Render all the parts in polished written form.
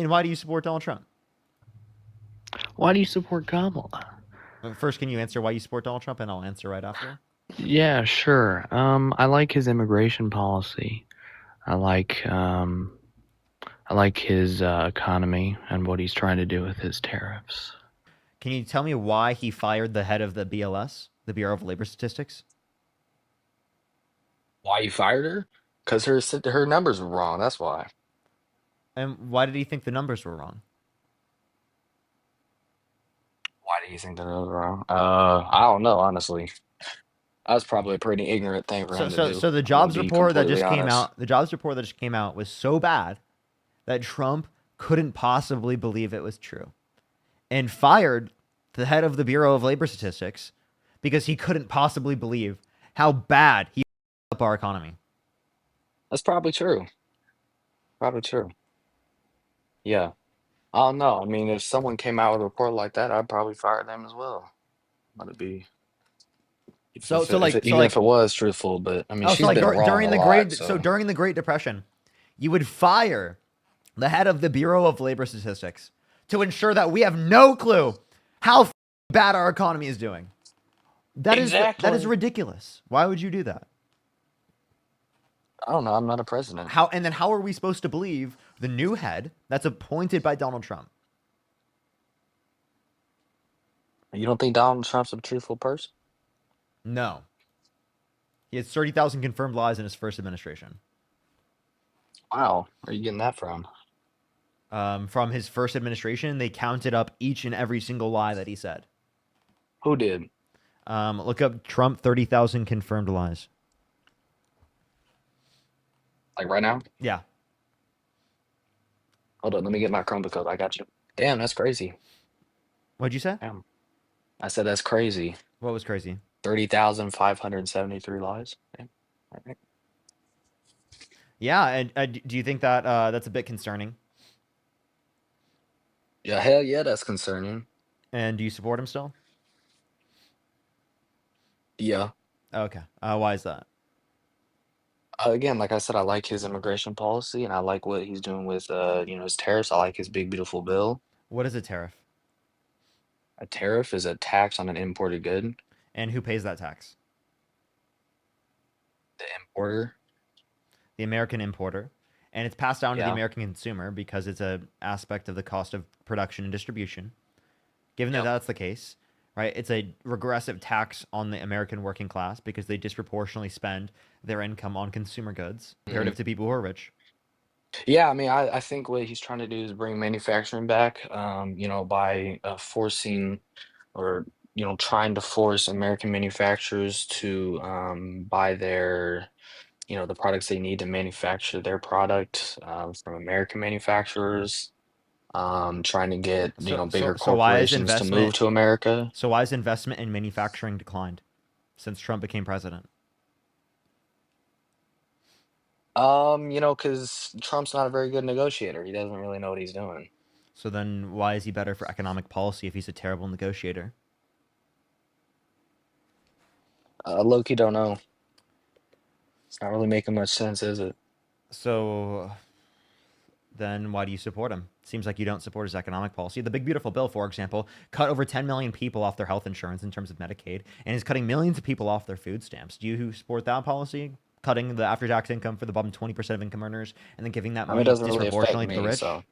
And why do you support Donald Trump? Why do you support Kamala? First, can you answer why you support Donald Trump, and I'll answer right after. Yeah, sure. I like his immigration policy. I like um, I like his economy and what he's trying to do with his tariffs. Can you tell me why he fired the head of the BLS, the Bureau of Labor Statistics? Why you fired her? Because her numbers were wrong. That's why. And why did he think the numbers were wrong? Why do you think that was wrong? I don't know, honestly. That's probably a pretty ignorant thing for So, him to so, do. so the I'm gonna jobs be report that completely just came honest. out, the jobs report that just came out was so bad that Trump couldn't possibly believe it was true, and fired the head of the Bureau of Labor Statistics because he couldn't possibly believe how bad he up our economy. That's probably true. Probably true. Yeah. I don't know. I mean, if someone came out with a report like that, I'd probably fire them as well. Let it be, So, so like, so even if like, it was truthful. But I mean, oh, so she's like been wrong during a the lot. great, so So during the Great Depression, you would fire the head of the Bureau of Labor Statistics to ensure that we have no clue how bad our economy is doing. That is exactly. ridiculous. Why would you do that? I don't know. I'm not a president. How and then how are we supposed to believe the new head that's appointed by Donald Trump? You don't think Donald Trump's a truthful person? No, he has 30,000 confirmed lies in his first administration. Wow. Where are you getting that from? From his first administration, they counted up each and every single lie that he said. Who did? Look up Trump 30,000 confirmed lies. Like right now? Yeah. Hold on. Let me get my Chromebook up. I got you. Damn, that's crazy. What'd you say? Damn. I said that's crazy. What was crazy? 30,573 lies. Damn. All right. Yeah, and do you think that that's a bit concerning? Yeah, hell yeah, that's concerning. And do you support him still? Yeah. Okay. Why is that? Again, like I said, I like his immigration policy and I like what he's doing with his tariffs. I like his big beautiful bill. What is a tariff? A tariff is a tax on an imported good. And who pays that tax? The importer. The American importer. And it's passed down to the Yeah. American consumer because it's a aspect of the cost of production and distribution. Given that Yep. that's the case, right? It's a regressive tax on the American working class because they disproportionately spend their income on consumer goods hmm comparative to people who are rich. Yeah, I mean, I think what he's trying to do is bring manufacturing back, by forcing or trying to force American manufacturers to buy the products they need to manufacture their product from American manufacturers, trying to get So so bigger so why is corporations to move investment to America. so why is investment in manufacturing declined since Trump became president? Because Trump's not a very good negotiator. He doesn't really know what he's doing. So then why is he better for economic policy if he's a terrible negotiator? Loki don't know. It's not really making much sense, is it? So then why do you support him? Seems like you don't support his economic policy. The Big Beautiful Bill, for example, cut over 10 million people off their health insurance in terms of Medicaid and is cutting millions of people off their food stamps. Do you support that policy? Cutting the after tax income for the bottom 20% of income earners and then giving that I mean, it money doesn't really affect disproportionately to the me, rich? so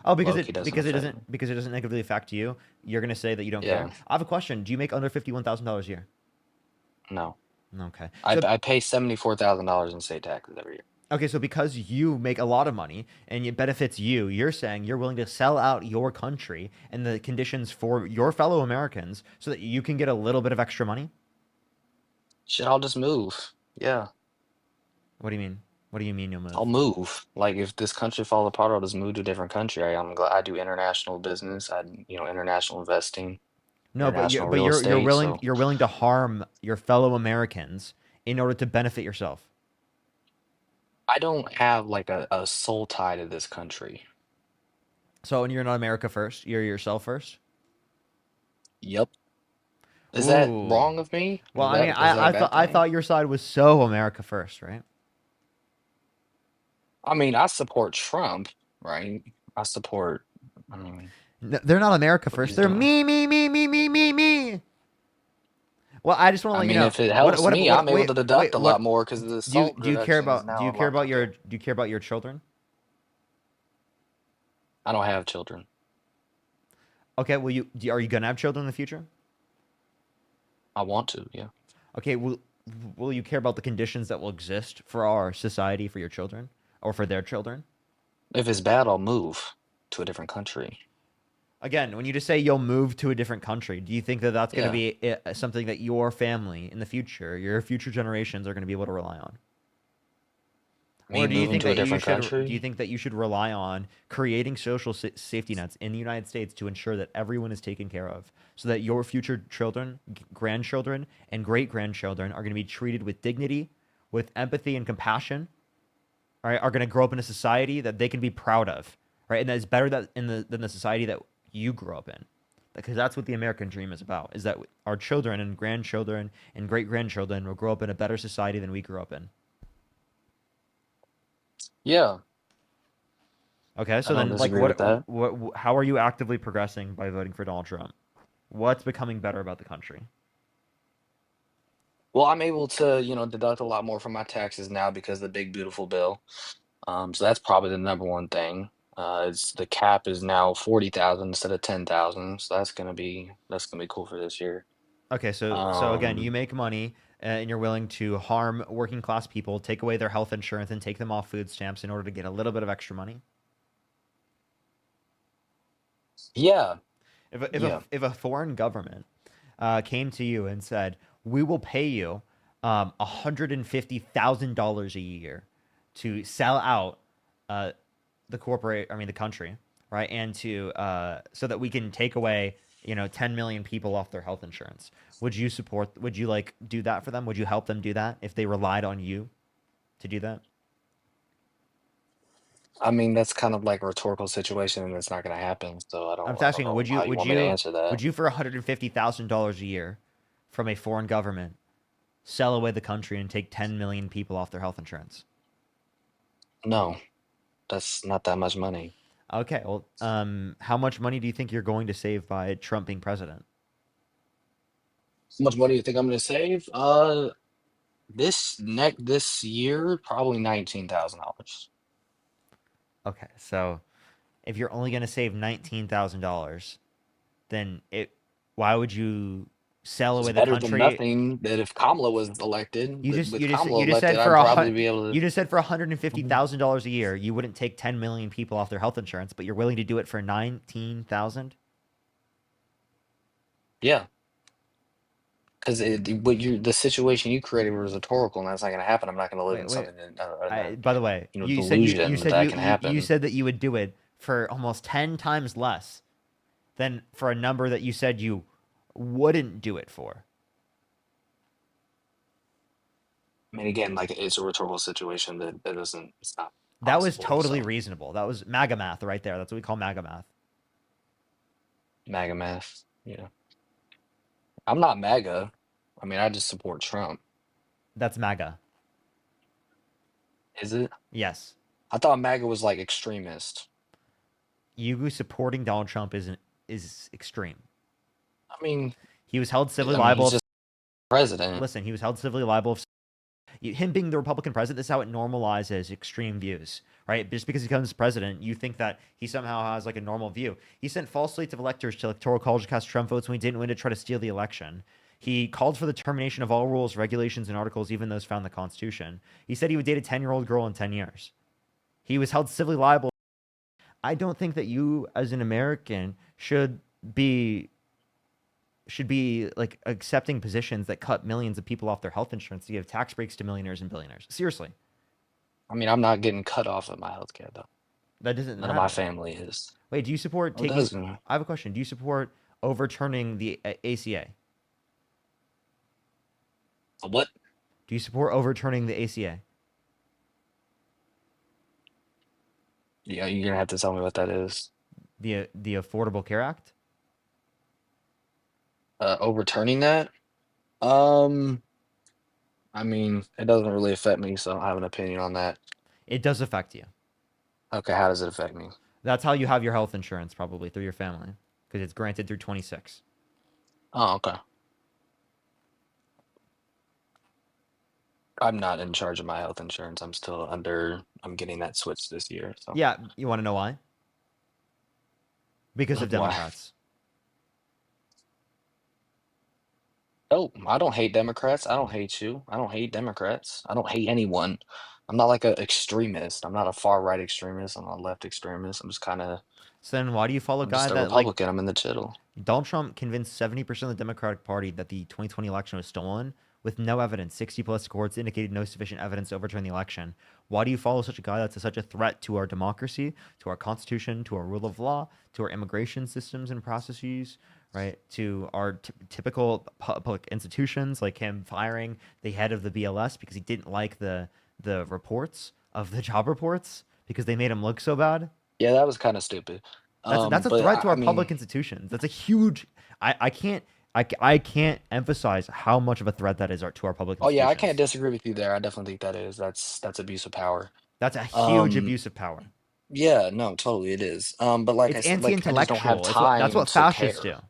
Oh, Loki doesn't affect me. because it doesn't negatively affect you. You're gonna say that you don't care. Yeah, I have a question. Do you make under $51,000 a year? no. Okay. I So I pay $74,000 in state taxes every year. okay, so because you make a lot of money and it benefits you, you're saying you're willing to sell out your country and the conditions for your fellow Americans so that you can get a little bit of extra money? Shit, I'll just move. Yeah, What do you mean? What do you mean you'll I'll move? move. Like if this country falls apart, I'll just move to a different country. I'm glad I do international business. International investing, No, international but real estate. So you're willing to harm your fellow Americans in order to benefit yourself. I don't have like a soul tie to this country. So when you're not America first, you're yourself first. Yep. Is that Ooh. wrong of me? Well, I mean, Is that a bad I thing? thought your side was so America first, right? I mean, I support Trump, right? I support. I mean, They're not America what first. he's They're doing. me, me, me, me, me, me, me. Well, I just want to I let you mean, know. if it helps me, I'm able Wait, to deduct wait. a lot more because the salt Do you care reduction is about? now a lot quicker. Do you care about your children? I don't have children. Okay. Are you gonna have children in the future? I want to, yeah. Okay. Will you care about the conditions that will exist for our society for your children or for their children? If it's bad, I'll move to a different country. Again, when you just say you'll move to a different country, do you think that that's going to Yeah. be something that your family in the future, your future generations, are going to be able to rely on? Me Or do you moving think to a that different you country? think that you should rely on creating social safety nets in the United States to ensure that everyone is taken care of, so that your future children, grandchildren, and great grandchildren are going to be treated with dignity, with empathy and compassion, right? Are going to grow up in a society that they can be proud of, right? And that is better than the society that you grew up in, because that's what the American dream is about: is that our children and grandchildren and great grandchildren will grow up in a better society than we grew up in. Yeah, Okay, I so don't then, like, disagree with that. how are you actively progressing by voting for Donald Trump? What's becoming better about the country? Well, I'm able to, deduct a lot more from my taxes now because of the big beautiful bill. So that's probably the number one thing. It's the cap is now 40,000 instead of 10,000. So that's gonna be cool for this year. Okay, so again, you Um, make money and you're willing to harm working class people, take away their health insurance, and take them off food stamps in order to get a little bit of extra money. yeah, If yeah. a foreign government came to you and said, "We will pay you $150,000 a year to sell out the country, right, and to so that we can take away 10 million people off their health insurance," would you like do that for them? Would you help them do that if they relied on you to do that? I mean, that's kind of like a rhetorical situation, and it's not gonna happen. So I I'm don't, just I don't asking, know how you want me to answer would that. you for $150,000 a year from a foreign government sell away the country and take 10 million people off their health insurance? No, that's not that much money. Okay, well, how much money do you think you're going to save by Trump being president? How much money do you think I'm gonna save? This year, probably $19,000. Okay, so if you're only going to save $19,000, then why would you sell It's away the better than country? nothing. That if Kamala was elected, with Kamala You just elected, said for I'd probably be able to. you just said for Mhm. $150,000 a year, you wouldn't take 10 million people off their health insurance, but you're willing to do it for 19,000? Yeah, because the situation you created was rhetorical, and that's not gonna happen. I'm not gonna live Wait, in wait. something in that By the way, delusion that that can you happen. said that you would do it for almost 10 times less than for a number that you said you wouldn't do it for. I mean, again, like it's a rhetorical situation that doesn't. It's not That was possible. totally So reasonable. That was MAGA math right there. That's what we call MAGA math. MAGA math. Yeah, I'm not MAGA. I mean, I just support Trump. That's MAGA. Is it? Yes. I thought MAGA was like extremist. You supporting Donald Trump is extreme. I mean, He was held civilly he's liable. just president. Listen, he was held civilly liable. Him being the Republican president, this is how it normalizes extreme views, right? Just because he becomes president, you think that he somehow has like a normal view. He sent false slates of electors to electoral college to cast Trump votes when he didn't win to try to steal the election. He called for the termination of all rules, regulations, and articles, even those found in the Constitution. He said he would date a 10-year-old girl in 10 years. He was held civilly liable. I don't think that you, as an American, be should be like accepting positions that cut millions of people off their health insurance to give tax breaks to millionaires and billionaires. Seriously, I mean, I'm not getting cut off of my healthcare though. that doesn't None of my matter. family is. Wait, do you support Oh, it taking? doesn't. I have a question. Do you support overturning the ACA? What? Do you support overturning the ACA, Yeah, you're gonna have to tell me what that is. the Affordable Care Act? Overturning that? Um, I mean, it doesn't really affect me, so I don't have an opinion on that. It does affect you. Okay, how does it affect me? That's how you have your health insurance, probably through your family, because it's granted through 26. Oh, okay. I'm not in charge of my health insurance. I'm getting that switched this year. So Yeah, you want to know why? Because of why? Democrats. Oh, I don't hate Democrats. I don't hate you. I don't hate Democrats. I don't hate anyone. I'm not like an extremist. I'm not a far right extremist. I'm not a left extremist. So then why do you follow a I'm guy just a that, like, Republican. I'm in the middle. Donald Trump convinced 70% of the Democratic Party that the 2020 election was stolen with no evidence? 60 plus courts indicated no sufficient evidence to overturn the election. Why do you follow such a guy that's such a threat to our democracy, to our constitution, to our rule of law, to our immigration systems and processes, right? To our typical public institutions, like him firing the head of the BLS because he didn't like the reports of the job reports because they made him look so bad? Yeah, that was kind of stupid. That's a But threat to I our mean, public institutions. That's a huge. I can't I can't emphasize how much of a threat that is to our public oh yeah, I can't institutions. disagree with you there. I definitely think that is. That's abuse of power. That's a huge Um, abuse of power. yeah, no, totally it is. But like It's I said, like I just don't have anti-intellectual. That's time what to fascists care.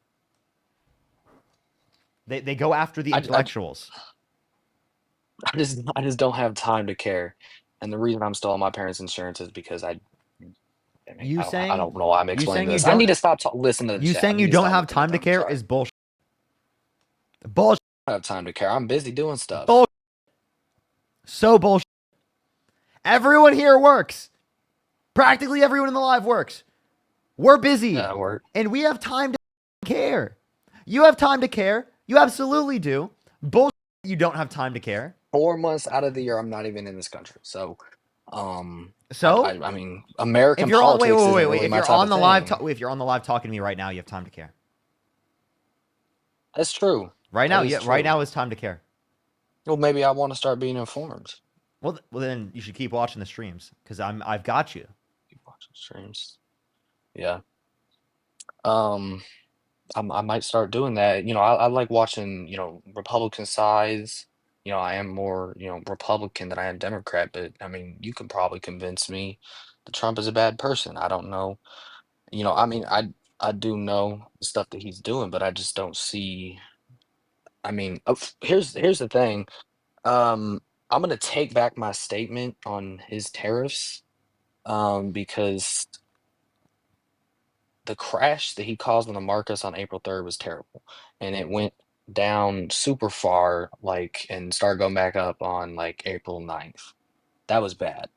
do. They go after the I intellectuals. I just don't have time to care. And the reason I'm still on my parents' insurance is because I mean, You I saying don't know why I'm you explaining saying you this. I don't need to stop listening to the you chat. I saying need you to don't stop have looking at time to them. care Sorry. is bullshit. Bullshit. I don't have time to care. I'm busy doing stuff. Bullshit. So bullshit. Everyone here works. Practically everyone in the live works. We're busy, Yeah, work. and we have time to care. You have time to care. You absolutely do. Bullshit. You don't have time to care. 4 months out of the year, I'm not even in this country. So, So I mean, if American you're on, politics isn't really if my you're type on of the live, thing. if you're on the live talking to me right now, you have time to care. That's true. Right That now, is yeah, right true. now is time to care. Well, maybe I want to start being informed. Well, then you should keep watching the streams because I've got you. Keep watching streams. Yeah. Um, I might start doing that. I like watching, Republican sides. I am more, Republican than I am Democrat, but I mean, you can probably convince me that Trump is a bad person. I don't know. I mean, I do know the stuff that he's doing, but I just don't see. I mean, here's the thing. Um, I'm gonna take back my statement on his tariffs, because the crash that he caused on the markets on April 3rd was terrible, and it went down super far, like, and started going back up on like April 9th. That was bad.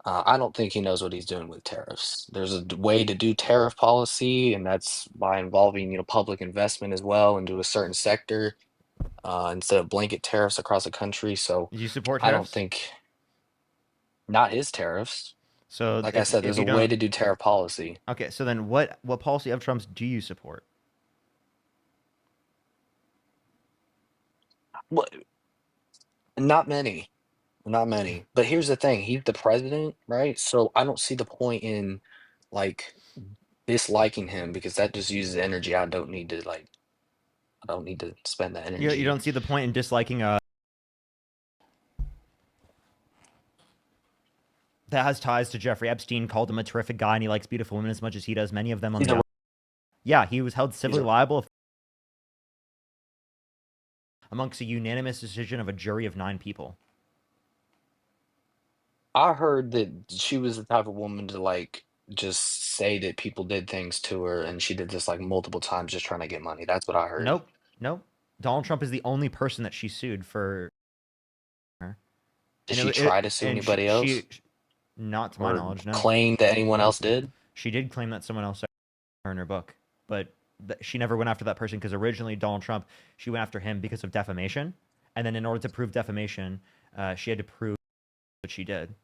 I don't think he knows what he's doing with tariffs. There's a way to do tariff policy, and that's by involving, public investment as well into a certain sector, instead of blanket tariffs across the country. So Do you support I don't tariffs? think not his tariffs. So Like I said, if there's you a way don't, to do tariff policy. okay. So then what policy of Trump's do you support? Well, not many. Not many. But here's the thing, he's the president, right? So I don't see the point in like disliking him because that just uses energy. I don't need to spend that You energy. don't see the point in disliking that has ties to Jeffrey Epstein, called him a terrific guy, and he likes beautiful women as much as he does many of them on He's the a yeah, he was held he's civilly a liable amongst a unanimous decision of a jury of 9 people. I heard that she was the type of woman to like just say that people did things to her and she did this like multiple times just trying to get money. That's what I heard. Nope, nope. Donald Trump is the only person that she sued for her, Did and she try to sue anybody else not to my or knowledge, no. claim that anyone else did? She did claim that someone else said her in her book, but she never went after that person because originally Donald Trump, she went after him because of defamation, and then in order to prove defamation, she had to prove that she did.